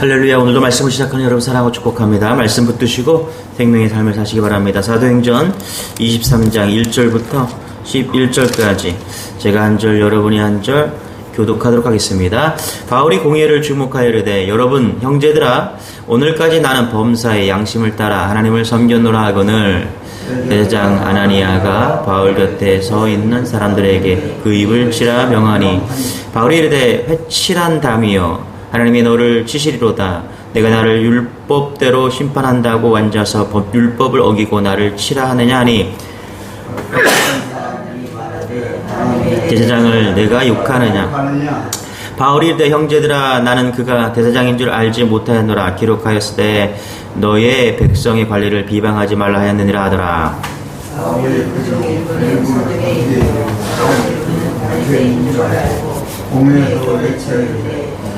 할렐루야. 오늘도 말씀을 시작하는 여러분 사랑하고 축복합니다. 말씀 붙드시고 생명의 삶을 사시기 바랍니다. 사도행전 23장 1절부터 11절까지 제가 한 절 여러분이 한 절 교독하도록 하겠습니다. 바울이 공회를 주목하여 이르되 여러분 형제들아 오늘까지 나는 범사의 양심을 따라 하나님을 섬겼노라 하거늘 대제장 아나니아가 바울 곁에 서 있는 사람들에게 그 입을 치라 명하니 바울이 이르되 회칠한 담이여 하나님이 너를 치시리로다. 내가 나를 율법대로 심판한다고 앉아서 율법을 어기고 나를 치라 하느냐 하니 대제장을 내가 욕하느냐. 바울이 이르되 형제들아 나는 그가 대제장인 줄 알지 못하였노라. 기록하였으되 너의 백성의 관리를 비방하지 말라 하였느니라 하더라.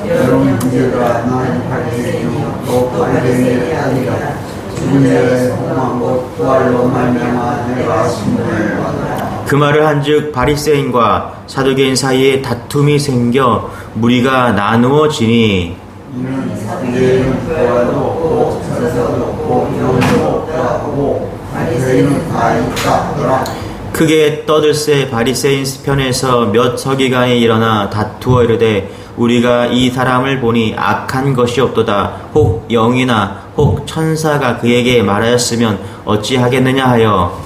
여러분 형제가 나는 발견이요 또 발견이 아니라 주님의 홍하고 부활로 말미암아 내가 승리를 받으라. 그 말을 한즉 바리새인과 사두개인 사이에 다툼이 생겨 무리가 나누어지니 이는 사두개인은 부활도 없고 천사도 없고 영도 없다 하고 바리새인은 다 있다 하더라. 크게 떠들새 바리새인 편에서 몇 서기관이 일어나 다투어 이르되 우리가 이 사람을 보니 악한 것이 없도다. 혹 영이나 혹 천사가 그에게 말하였으면 어찌하겠느냐 하여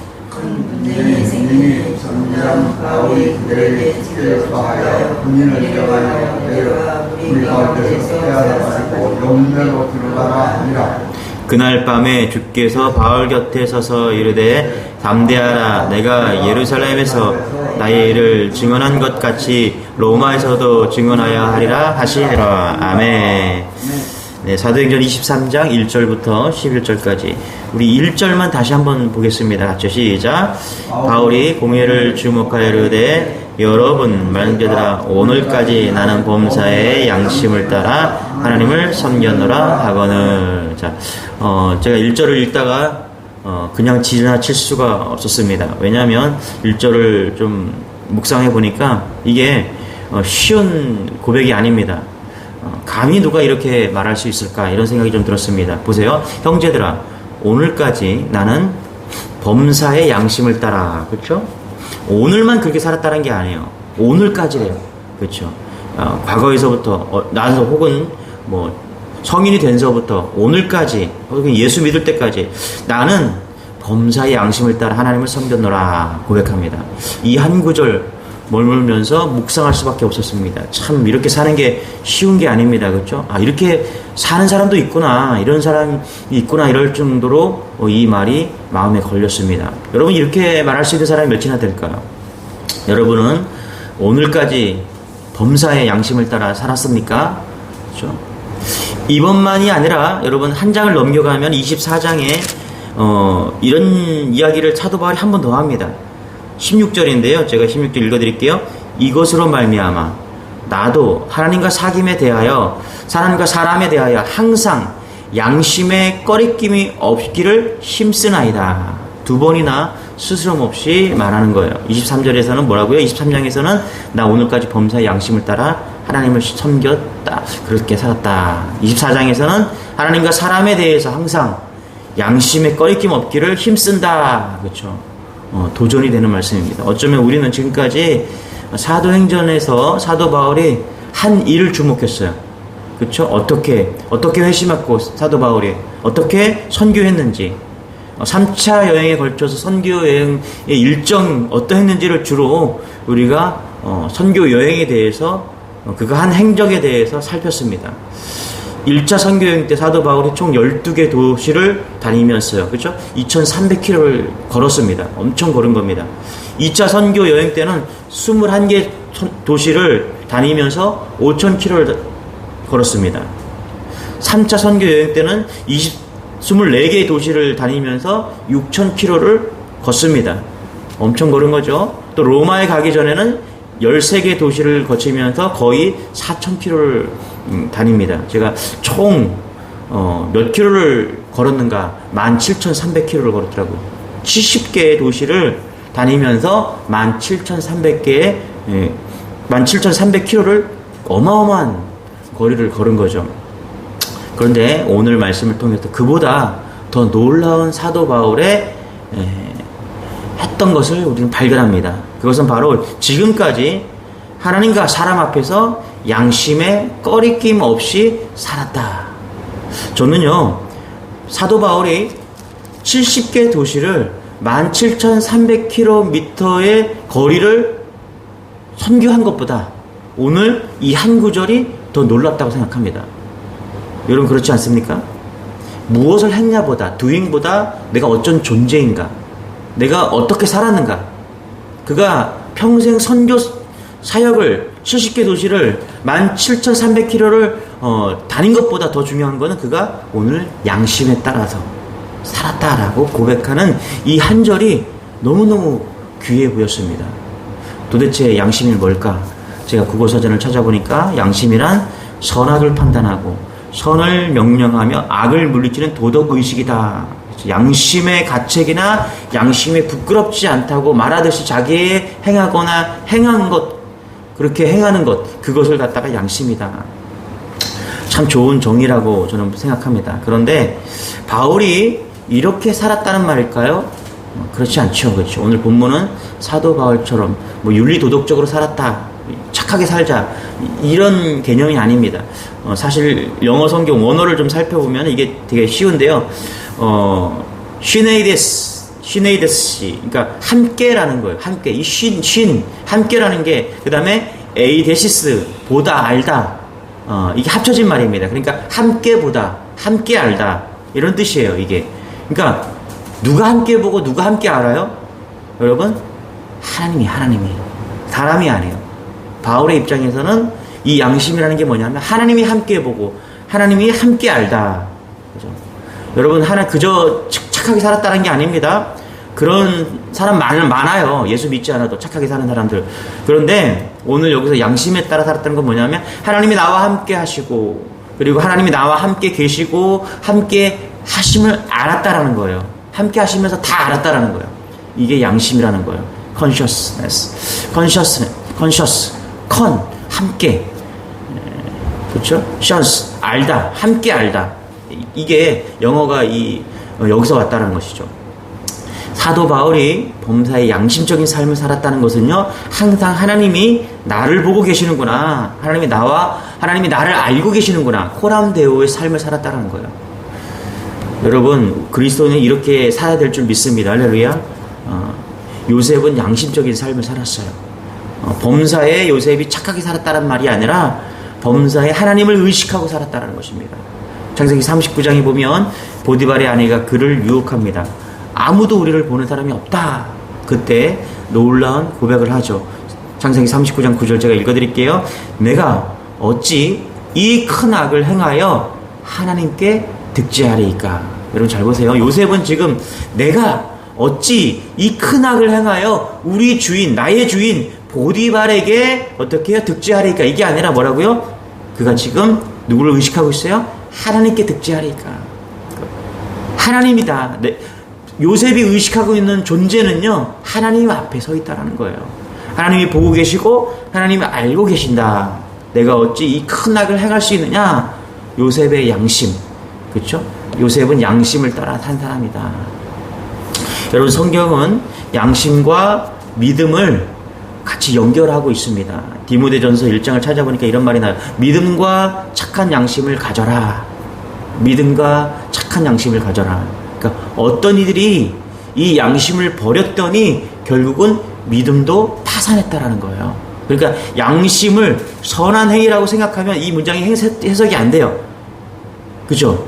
님이 선장 바울이 그들에게 지켜서 하여 군인을 데려가여 내가 우리 가운데서 빼앗아가지고 영내로 들어가라 하니라. 그날 밤에 주께서 바울 곁에 서서 이르되 담대하라. 내가 예루살렘에서 나의 일을 증언한 것 같이 로마에서도 증언하여 하리라 하시니라. 아멘. 네, 사도행전 23장 1절부터 11절까지 우리 1절만 다시 한번 보겠습니다. 같이 시작. 바울이 공회를 주목하여 이르되 여러분 형제들아 오늘까지 나는 범사의 양심을 따라 하나님을 섬겼노라 하거늘. 자, 제가 1절을 읽다가 그냥 지나칠 수가 없었습니다. 왜냐하면 1절을 좀 묵상해 보니까 이게 쉬운 고백이 아닙니다. 감히 누가 이렇게 말할 수 있을까 이런 생각이 좀 들었습니다. 보세요. 형제들아 오늘까지 나는 범사의 양심을 따라. 그렇죠? 오늘만 그렇게 살았다는 게 아니에요. 오늘까지래요. 그렇죠? 과거에서부터 나서 혹은 뭐 성인이 된서부터 오늘까지 혹은 예수 믿을 때까지 나는 범사의 양심을 따라 하나님을 섬겼노라 고백합니다. 이 한 구절 머물면서 묵상할 수밖에 없었습니다. 참 이렇게 사는 게 쉬운 게 아닙니다. 그렇죠? 이렇게 사는 사람도 있구나, 이런 사람이 있구나 이럴 정도로 이 말이 마음에 걸렸습니다. 여러분 이렇게 말할 수 있는 사람이 몇이나 될까요? 여러분은 오늘까지 범사의 양심을 따라 살았습니까? 그렇죠? 이번만이 아니라 여러분 한 장을 넘겨가면 24장에 이런 이야기를 사도 바울이 한 번 더 합니다. 16절인데요. 제가 16절 읽어드릴게요. 이것으로 말미암아 나도 하나님과 사귐에 대하여 사람과 사람에 대하여 항상 양심의 꺼리낌이 없기를 힘쓰나이다. 두 번이나 스스럼 없이 말하는 거예요. 23절에서는 뭐라고요? 23장에서는 나 오늘까지 범사의 양심을 따라 하나님을 섬겼다. 그렇게 살았다. 24장에서는 하나님과 사람에 대해서 항상 양심의 꺼리낌 없기를 힘쓴다. 그렇죠? 도전이 되는 말씀입니다. 어쩌면 우리는 지금까지 사도행전에서 사도 바울이 한 일을 주목했어요. 그렇죠? 어떻게 회심했고 사도 바울이 어떻게 선교했는지 3차 여행에 걸쳐서 선교 여행의 일정 어떠했는지를 주로 우리가 선교 여행에 대해서 그가 한 행적에 대해서 살폈습니다. 1차 선교여행 때 사도 바울이 총 12개 도시를 다니면서요. 그렇죠? 2300km를 걸었습니다. 엄청 걸은 겁니다. 2차 선교여행 때는 21개 도시를 다니면서 5000km를 걸었습니다. 3차 선교여행 때는 24개의 도시를 다니면서 6000km를 걷습니다. 엄청 걸은 거죠. 또 로마에 가기 전에는 13개 도시를 거치면서 거의 4000km를 다닙니다. 제가 총 몇 킬로를 걸었는가? 17,300km를 걸었더라고요. 70개의 도시를 다니면서 17,300km를 어마어마한 거리를 걸은 거죠. 그런데 오늘 말씀을 통해서 그보다 더 놀라운 사도 바울의 했던 것을 우리는 발견합니다. 그것은 바로 지금까지 하나님과 사람 앞에서 양심에 꺼리낌 없이 살았다. 저는요, 사도 바울이 70개 도시를 17,300km의 거리를 선교한 것보다 오늘 이 한 구절이 더 놀랍다고 생각합니다. 여러분 그렇지 않습니까? 무엇을 했냐보다, doing보다 내가 어쩐 존재인가, 내가 어떻게 살았는가, 그가 평생 선교 사역을 70개 도시를 17,300km를 다닌 것보다 더 중요한 것은 그가 오늘 양심에 따라서 살았다라고 고백하는 이 한 절이 너무너무 귀해 보였습니다. 도대체 양심이 뭘까? 제가 국어사전을 찾아보니까 양심이란 선악을 판단하고 선을 명령하며 악을 물리치는 도덕의식이다. 양심의 가책이나 양심에 부끄럽지 않다고 말하듯이 자기의 행하거나 행한 것, 그렇게 행하는 것, 그것을 갖다가 양심이다. 참 좋은 정의라고 저는 생각합니다. 그런데 바울이 이렇게 살았다는 말일까요? 그렇지 않죠. 그렇죠. 오늘 본문은 사도 바울처럼 윤리도덕적으로 살았다, 착하게 살자, 이런 개념이 아닙니다. 사실 영어 성경 원어를 좀 살펴보면 이게 되게 쉬운데요. 시네이데스, 그러니까 함께라는 거예요. 함께. 이 함께라는 게, 그 다음에 에이데시스, 보다, 알다. 이게 합쳐진 말입니다. 그러니까 함께 보다, 함께 알다. 이런 뜻이에요, 이게. 그러니까 누가 함께 보고 누가 함께 알아요? 여러분, 하나님이. 사람이 아니에요. 바울의 입장에서는 이 양심이라는 게 뭐냐면 하나님이 함께 보고 하나님이 함께 알다. 그죠? 여러분, 그저 착하게 살았다는 게 아닙니다. 그런 사람 많아요. 예수 믿지 않아도 착하게 사는 사람들. 그런데 오늘 여기서 양심에 따라 살았다는 건 뭐냐면 하나님이 나와 함께 하시고, 그리고 하나님이 나와 함께 계시고 함께 하심을 알았다라는 거예요. 함께 하시면서 다 알았다라는 거예요. 이게 양심이라는 거예요. conscious, 함께, 그렇죠? chance, 알다, 함께 알다. 이게 영어가 여기서 왔다는 것이죠. 사도 바울이 범사의 양심적인 삶을 살았다는 것은요, 항상 하나님이 나를 보고 계시는구나, 하나님이 나를 알고 계시는구나, 코람 데오의 삶을 살았다는 거예요. 여러분, 그리스도인은 이렇게 살아야 될 줄 믿습니다. 할렐루야. 요셉은 양심적인 삶을 살았어요. 범사에 요셉이 착하게 살았다는 말이 아니라 범사에 하나님을 의식하고 살았다는 것입니다. 창세기 39장에 보면 보디발의 아내가 그를 유혹합니다. 아무도 우리를 보는 사람이 없다. 그때 놀라운 고백을 하죠. 창세기 39장 9절 제가 읽어드릴게요. 내가 어찌 이 큰 악을 행하여 하나님께 득지하리이까. 여러분 잘 보세요. 요셉은 지금 내가 어찌 이 큰 악을 행하여 우리 주인, 나의 주인 보디발에게 어떻게 해요? 득지하리이까. 이게 아니라 뭐라고요? 그가 지금 누구를 의식하고 있어요? 하나님께 득지하리이까. 하나님이다. 요셉이 의식하고 있는 존재는요, 하나님 앞에 서 있다라는 거예요. 하나님이 보고 계시고 하나님이 알고 계신다. 내가 어찌 이 큰 악을 행할 수 있느냐? 요셉의 양심, 그렇죠? 요셉은 양심을 따라 산 사람이다. 여러분, 성경은 양심과 믿음을 같이 연결하고 있습니다. 디모데전서 1장을 찾아보니까 이런 말이 나요. 믿음과 착한 양심을 가져라. 믿음과 착한 양심을 가져라. 그러니까 어떤 이들이 이 양심을 버렸더니 결국은 믿음도 파산했다라는 거예요. 그러니까 양심을 선한 행위라고 생각하면 이 문장이 해석이 안 돼요. 그죠?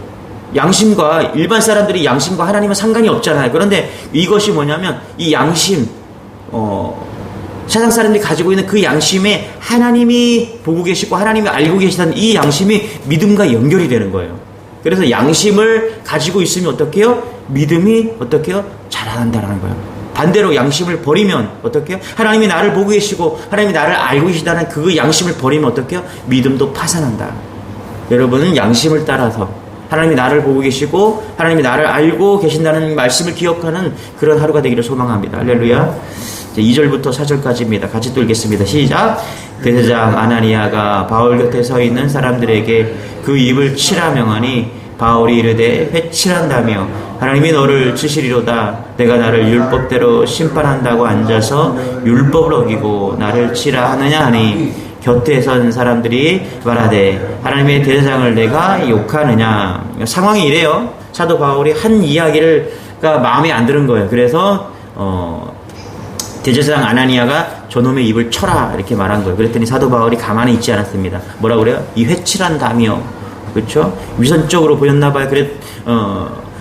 양심과 일반 사람들이 양심과 하나님은 상관이 없잖아요. 그런데 이것이 뭐냐면 이 양심, 세상 사람들이 가지고 있는 그 양심에 하나님이 보고 계시고 하나님이 알고 계시다는 이 양심이 믿음과 연결이 되는 거예요. 그래서 양심을 가지고 있으면 어떻게 해요? 믿음이 어떻게 해요? 자라난다는 거예요. 반대로 양심을 버리면 어떻게 해요? 하나님이 나를 보고 계시고 하나님이 나를 알고 계시다는 그 양심을 버리면 어떻게 해요? 믿음도 파산한다. 여러분은 양심을 따라서 하나님이 나를 보고 계시고 하나님이 나를 알고 계신다는 말씀을 기억하는 그런 하루가 되기를 소망합니다. 할렐루야. 2절부터 4절까지입니다. 같이 또 읽겠습니다. 시작. 대제장 아나니아가 바울 곁에 서 있는 사람들에게 그 입을 치라 명하니 바울이 이르되 회 치란다며 하나님이 너를 치시리로다. 내가 나를 율법대로 심판한다고 앉아서 율법을 어기고 나를 치라 하느냐 하니 곁에 선 사람들이 말하되 하나님의 대제사장을 내가 욕하느냐. 상황이 이래요. 사도 바울이 한 이야기가 마음에 안 드는 거예요. 그래서 대제사장 아나니아가 저놈의 입을 쳐라 이렇게 말한 거예요. 그랬더니 사도 바울이 가만히 있지 않았습니다. 뭐라 그래요? 이 회칠한다며, 그렇죠? 위선적으로 보였나 봐요.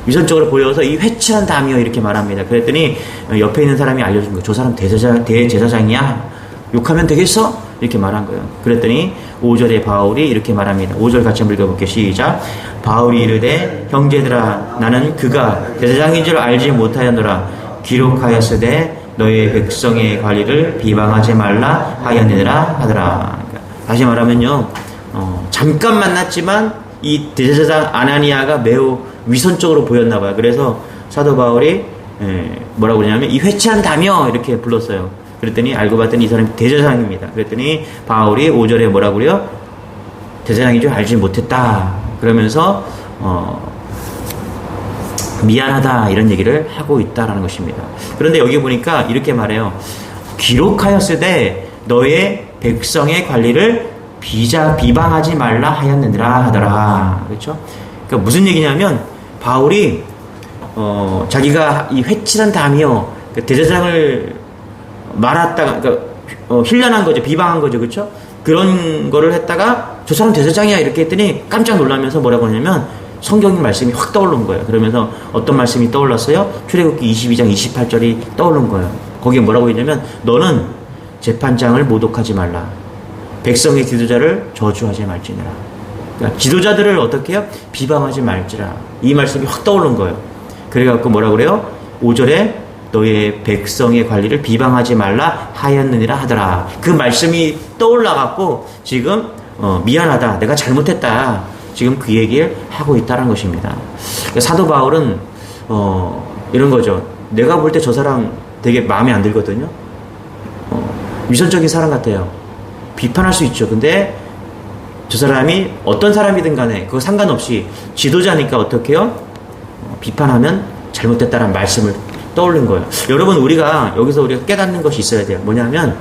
위선적으로 보여서 이 회칠한다며 이렇게 말합니다. 그랬더니 옆에 있는 사람이 알려준 거예요. 저 사람 대제사장이야. 욕하면 되겠어? 이렇게 말한 거예요. 그랬더니 5절에 바울이 이렇게 말합니다. 5절 같이 한번 읽어볼게요. 시작. 바울이 이르되 형제들아 나는 그가 대제사장인 줄 알지 못하였노라. 기록하였으되 너의 백성의 관리를 비방하지 말라 하였느니라 하더라. 다시 말하면요, 잠깐 만났지만 이 대제사장 아나니아가 매우 위선적으로 보였나 봐요. 그래서 사도 바울이 뭐라고 그러냐면 이 회치한다며 이렇게 불렀어요. 그랬더니 알고 봤더니 이 사람이 대제사장입니다. 그랬더니 바울이 5절에 뭐라고 그래요? 대제사장인 줄 알지 못했다. 그러면서 미안하다 이런 얘기를 하고 있다라는 것입니다. 그런데 여기 보니까 이렇게 말해요. 기록하였으되 너의 백성의 관리를 비방하지 말라 하였느니라 하더라. 그렇죠? 그러니까 무슨 얘기냐면 바울이 자기가 이 회칠한다며 대제사장을 말았다가 그러니까 힐난한 거죠. 비방한 거죠. 그렇죠? 그런 거를 했다가 저 사람 대제사장이야 이렇게 했더니 깜짝 놀라면서 뭐라고 하냐면 성경의 말씀이 확 떠오른 거예요. 그러면서 어떤 말씀이 떠올랐어요? 출애굽기 22장 28절이 떠오른 거예요. 거기에 뭐라고 했냐면 너는 재판장을 모독하지 말라. 백성의 지도자를 저주하지 말지니라. 그러니까 지도자들을 어떻게 해요? 비방하지 말지라. 이 말씀이 확 떠오른 거예요. 그래갖고 뭐라고 그래요? 5절에 너의 백성의 관리를 비방하지 말라 하였느니라 하더라. 그 말씀이 떠올라갖고 지금 미안하다. 내가 잘못했다. 지금 그 얘기를 하고 있다는 것입니다. 그러니까 사도 바울은 이런 거죠. 내가 볼 때 저 사람 되게 마음에 안 들거든요. 위선적인 사람 같아요. 비판할 수 있죠. 근데 저 사람이 어떤 사람이든 간에 그거 상관없이 지도자니까 어떻게 해요? 비판하면 잘못됐다는 말씀을 떠올린 거예요. 여러분 여기서 우리가 깨닫는 것이 있어야 돼요. 뭐냐면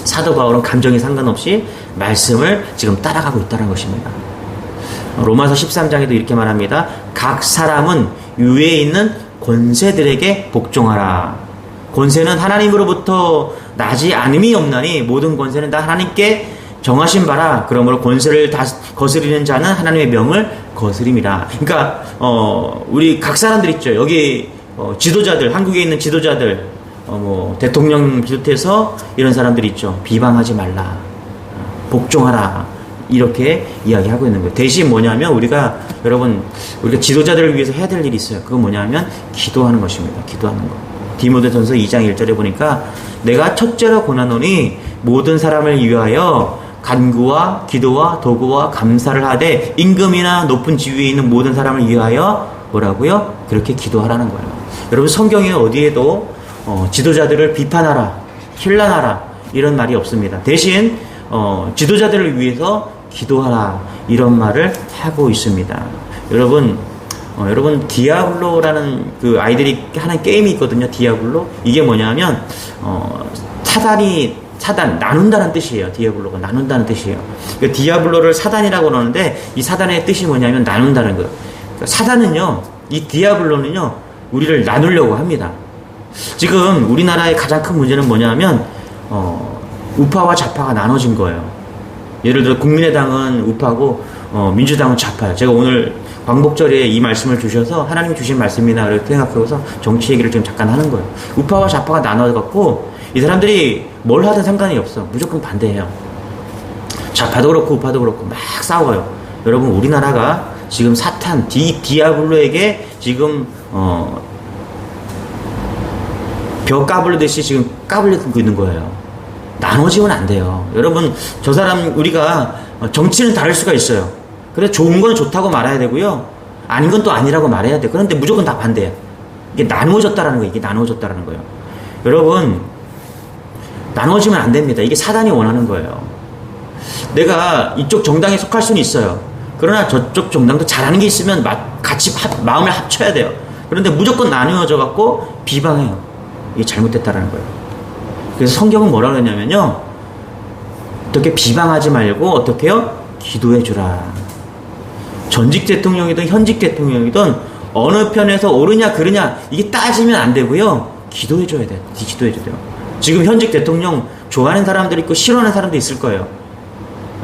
사도 바울은 감정에 상관없이 말씀을 지금 따라가고 있다는 것입니다. 로마서 13장에도 이렇게 말합니다. 각 사람은 위에 있는 권세들에게 복종하라. 권세는 하나님으로부터 나지 않음이 없나니 모든 권세는 다 하나님께 정하신 바라. 그러므로 권세를 다 거스리는 자는 하나님의 명을 거스림이라. 그러니까 우리 각 사람들 있죠. 여기 지도자들, 한국에 있는 지도자들, 대통령 비롯해서 이런 사람들이 있죠. 비방하지 말라. 복종하라. 이렇게 이야기하고 있는 거예요. 대신 뭐냐면 우리가 지도자들을 위해서 해야 될 일이 있어요. 그건 뭐냐면 기도하는 것입니다. 기도하는 거. 디모데전서 2장 1절에 보니까 내가 첫째로 권하노니 모든 사람을 위하여 간구와 기도와 도구와 감사를 하되 임금이나 높은 지위에 있는 모든 사람을 위하여 뭐라고요? 그렇게 기도하라는 거예요. 여러분 성경에 어디에도 지도자들을 비판하라, 힐난하라 이런 말이 없습니다. 대신 지도자들을 위해서 기도하라 이런 말을 하고 있습니다. 여러분 디아블로라는 그 아이들이 하는 게임이 있거든요. 디아블로. 이게 뭐냐면 사단 나눈다는 뜻이에요. 디아블로가 나눈다는 뜻이에요. 그러니까 디아블로를 사단이라고 하는데 이 사단의 뜻이 뭐냐면 나눈다는 거예요. 그러니까 사단은요, 이 디아블로는요, 우리를 나누려고 합니다. 지금 우리나라의 가장 큰 문제는 뭐냐면 우파와 좌파가 나눠진 거예요. 예를 들어 국민의당은 우파고 민주당은 좌파예요. 제가 오늘 광복절에 이 말씀을 주셔서 하나님이 주신 말씀이나 그렇게 생각해서 정치 얘기를 좀 잠깐 하는 거예요. 우파와 좌파가 나눠갖고 이 사람들이 뭘 하든 상관이 없어. 무조건 반대해요. 좌파도 그렇고 우파도 그렇고 막 싸워요. 여러분 우리나라가 지금 사탄 디아블로에게 지금 벼 까불듯이 지금 까불리고 있는 거예요. 나눠지면 안 돼요. 여러분 저 사람 우리가 정치는 다를 수가 있어요. 그래서 좋은 건 좋다고 말해야 되고요. 아닌 건 또 아니라고 말해야 돼요. 그런데 무조건 다 반대해요. 이게 나누어졌다라는 거예요. 이게 나누어졌다라는 거예요. 여러분 나눠지면 안 됩니다. 이게 사단이 원하는 거예요. 내가 이쪽 정당에 속할 수는 있어요. 그러나 저쪽 정당도 잘하는 게 있으면 같이 마음을 합쳐야 돼요. 그런데 무조건 나누어져 갖고 비방해요. 이게 잘못됐다라는 거예요. 그래서 성경은 뭐라 그러냐면요, 어떻게 비방하지 말고 어떻게 해요? 기도해 주라. 전직 대통령이든 현직 대통령이든 어느 편에서 옳으냐 그르냐 이게 따지면 안 되고요, 기도해 줘야 돼요. 기도해 줘야 돼요. 지금 현직 대통령 좋아하는 사람들이 있고 싫어하는 사람도 있을 거예요.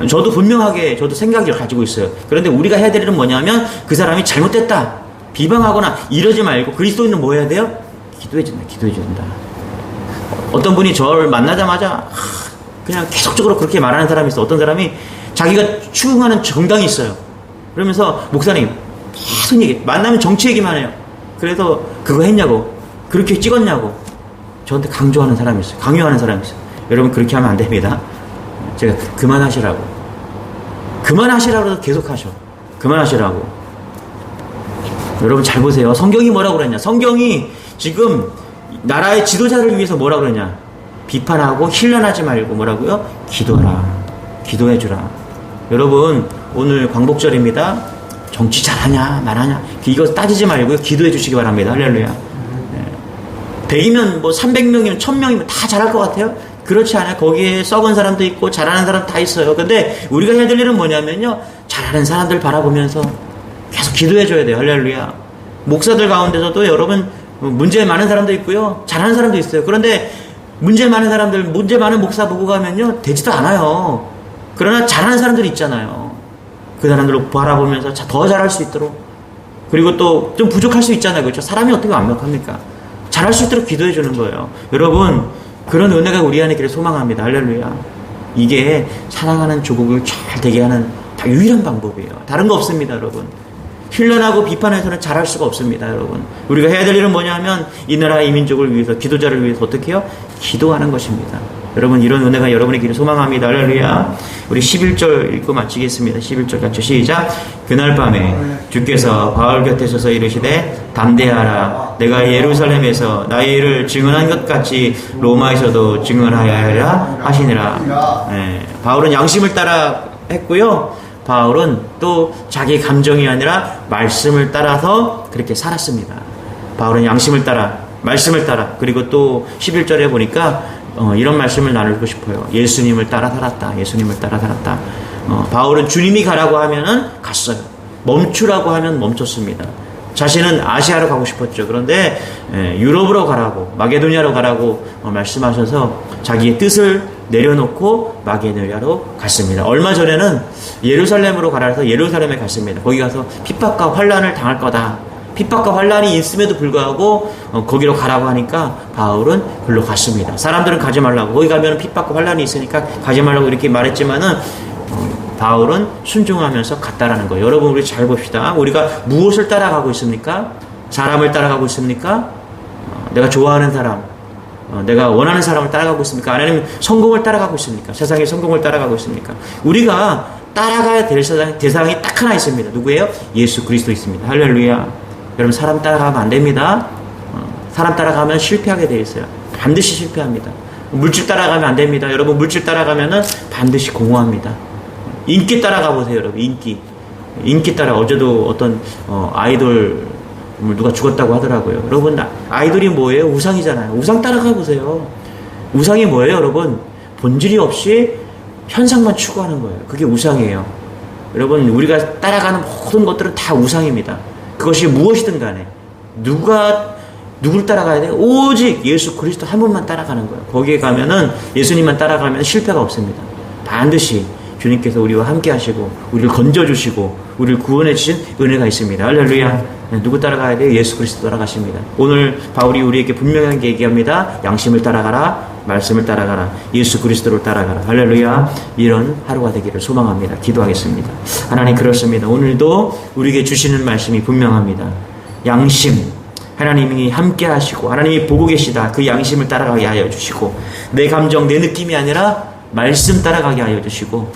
저도 분명하게 저도 생각을 가지고 있어요. 그런데 우리가 해야 될 일은 뭐냐면 그 사람이 잘못됐다 비방하거나 이러지 말고 그리스도인은 뭐 해야 돼요? 기도해 준다. 기도해 준다. 어떤 분이 저를 만나자마자 그냥 계속적으로 그렇게 말하는 사람이 있어. 어떤 사람이 자기가 추궁하는 정당이 있어요. 그러면서 목사님 무슨 얘기 만나면 정치 얘기만 해요. 그래서 그거 했냐고 그렇게 찍었냐고 저한테 강조하는 사람이 있어요. 강요하는 사람이 있어요. 여러분 그렇게 하면 안 됩니다. 제가 그만하시라고 계속 하셔. 그만하시라고. 여러분 잘 보세요. 성경이 뭐라고 그랬냐. 성경이 지금 나라의 지도자를 위해서 뭐라고 그러냐. 비판하고 힐난하지 말고 뭐라고요? 기도하라. 기도해주라. 여러분 오늘 광복절입니다. 정치 잘하냐 말하냐 이거 따지지 말고요, 기도해 주시기 바랍니다. 할렐루야. 100이면 뭐 300명이면 1000명이면 다 잘할 것 같아요? 그렇지 않아요. 거기에 썩은 사람도 있고 잘하는 사람 다 있어요. 근데 우리가 해야 될 일은 뭐냐면요, 잘하는 사람들 바라보면서 계속 기도해 줘야 돼요. 할렐루야. 목사들 가운데서도 여러분 문제 많은 사람도 있고요, 잘하는 사람도 있어요. 그런데 문제 많은 사람들, 문제 많은 목사 보고 가면요 되지도 않아요. 그러나 잘하는 사람들이 있잖아요. 그 사람들을 바라보면서 더 잘할 수 있도록, 그리고 또 좀 부족할 수 있잖아요. 그렇죠? 사람이 어떻게 완벽합니까? 잘할 수 있도록 기도해 주는 거예요. 여러분 그런 은혜가 우리 안에 있기를 소망합니다. 할렐루야. 이게 사랑하는 조국을 잘 되게 하는 다 유일한 방법이에요. 다른 거 없습니다. 여러분 힐난하고 비판해서는 잘할 수가 없습니다. 여러분 우리가 해야 될 일은 뭐냐면 이 나라 이 민족을 위해서, 기도자를 위해서 어떻게 해요? 기도하는 것입니다. 여러분 이런 은혜가 여러분의 길을 소망합니다. 할렐루야. 우리 11절 읽고 마치겠습니다. 11절 같이 시작. 그날 밤에 주께서 바울 곁에 서서 이르시되 담대하라. 내가 예루살렘에서 나의 일을 증언한 것 같이 로마에서도 증언하여야 하리라 하시니라. 네, 바울은 양심을 따라 했고요, 바울은 또 자기 감정이 아니라 말씀을 따라서 그렇게 살았습니다. 바울은 양심을 따라, 말씀을 따라, 그리고 또 11절에 보니까 이런 말씀을 나누고 싶어요. 예수님을 따라 살았다. 예수님을 따라 살았다. 바울은 주님이 가라고 하면은 갔어요. 멈추라고 하면 멈췄습니다. 자신은 아시아로 가고 싶었죠. 그런데 유럽으로 가라고, 마게도니아로 가라고 말씀하셔서 자기의 뜻을 내려놓고 마게도니아로 갔습니다. 얼마 전에는 예루살렘으로 가라 해서 예루살렘에 갔습니다. 거기 가서 핍박과 환난을 당할 거다. 핍박과 환난이 있음에도 불구하고 거기로 가라고 하니까 바울은 글로 갔습니다. 사람들은 가지 말라고, 거기 가면 핍박과 환난이 있으니까 가지 말라고 이렇게 말했지만은 바울은 순종하면서 갔다라는 거예요. 여러분 우리 잘 봅시다. 우리가 무엇을 따라가고 있습니까? 사람을 따라가고 있습니까? 내가 좋아하는 사람, 내가 원하는 사람을 따라가고 있습니까? 아니면 성공을 따라가고 있습니까? 세상의 성공을 따라가고 있습니까? 우리가 따라가야 될 대상이 딱 하나 있습니다. 누구예요? 예수 그리스도 있습니다. 할렐루야. 여러분 사람 따라가면 안 됩니다. 사람 따라가면 실패하게 되어 있어요. 반드시 실패합니다. 물질 따라가면 안 됩니다. 여러분 물질 따라가면은 반드시 공허합니다. 인기 따라가 보세요. 여러분 인기 따라, 어제도 어떤 아이돌 누가 죽었다고 하더라고요. 여러분 아이돌이 뭐예요? 우상이잖아요. 우상 따라가 보세요. 우상이 뭐예요? 여러분 본질이 없이 현상만 추구하는 거예요. 그게 우상이에요. 여러분 우리가 따라가는 모든 것들은 다 우상입니다. 그것이 무엇이든 간에 누굴 따라가야 돼요? 오직 예수 그리스도 한 분만 따라가는 거예요. 거기에 가면은 예수님만 따라가면 실패가 없습니다. 반드시 주님께서 우리와 함께 하시고 우리를 건져주시고 우리를 구원해 주신 은혜가 있습니다. 할렐루야. 누구 따라가야 돼요? 예수 그리스도 따라가십니다. 오늘 바울이 우리에게 분명하게 얘기합니다. 양심을 따라가라, 말씀을 따라가라, 예수 그리스도를 따라가라. 할렐루야. 이런 하루가 되기를 소망합니다. 기도하겠습니다. 하나님 그렇습니다. 오늘도 우리에게 주시는 말씀이 분명합니다. 양심, 하나님이 함께 하시고 하나님이 보고 계시다. 그 양심을 따라가게 하여 주시고, 내 감정, 내 느낌이 아니라 말씀 따라가게 하여 주시고,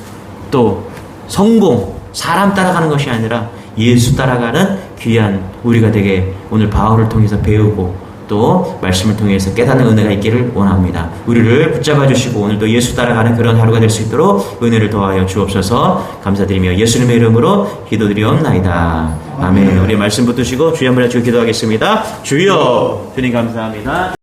또 성공, 사람 따라가는 것이 아니라 예수 따라가는 귀한 우리가 되게 오늘 바울을 통해서 배우고 또 말씀을 통해서 깨닫는 은혜가 있기를 원합니다. 우리를 붙잡아 주시고 오늘도 예수 따라가는 그런 하루가 될 수 있도록 은혜를 더하여 주옵소서. 감사드리며 예수님의 이름으로 기도드리옵나이다. 아멘. 우리 말씀 붙드시고 주여 한번 해주고 기도하겠습니다. 주여, 주님 감사합니다.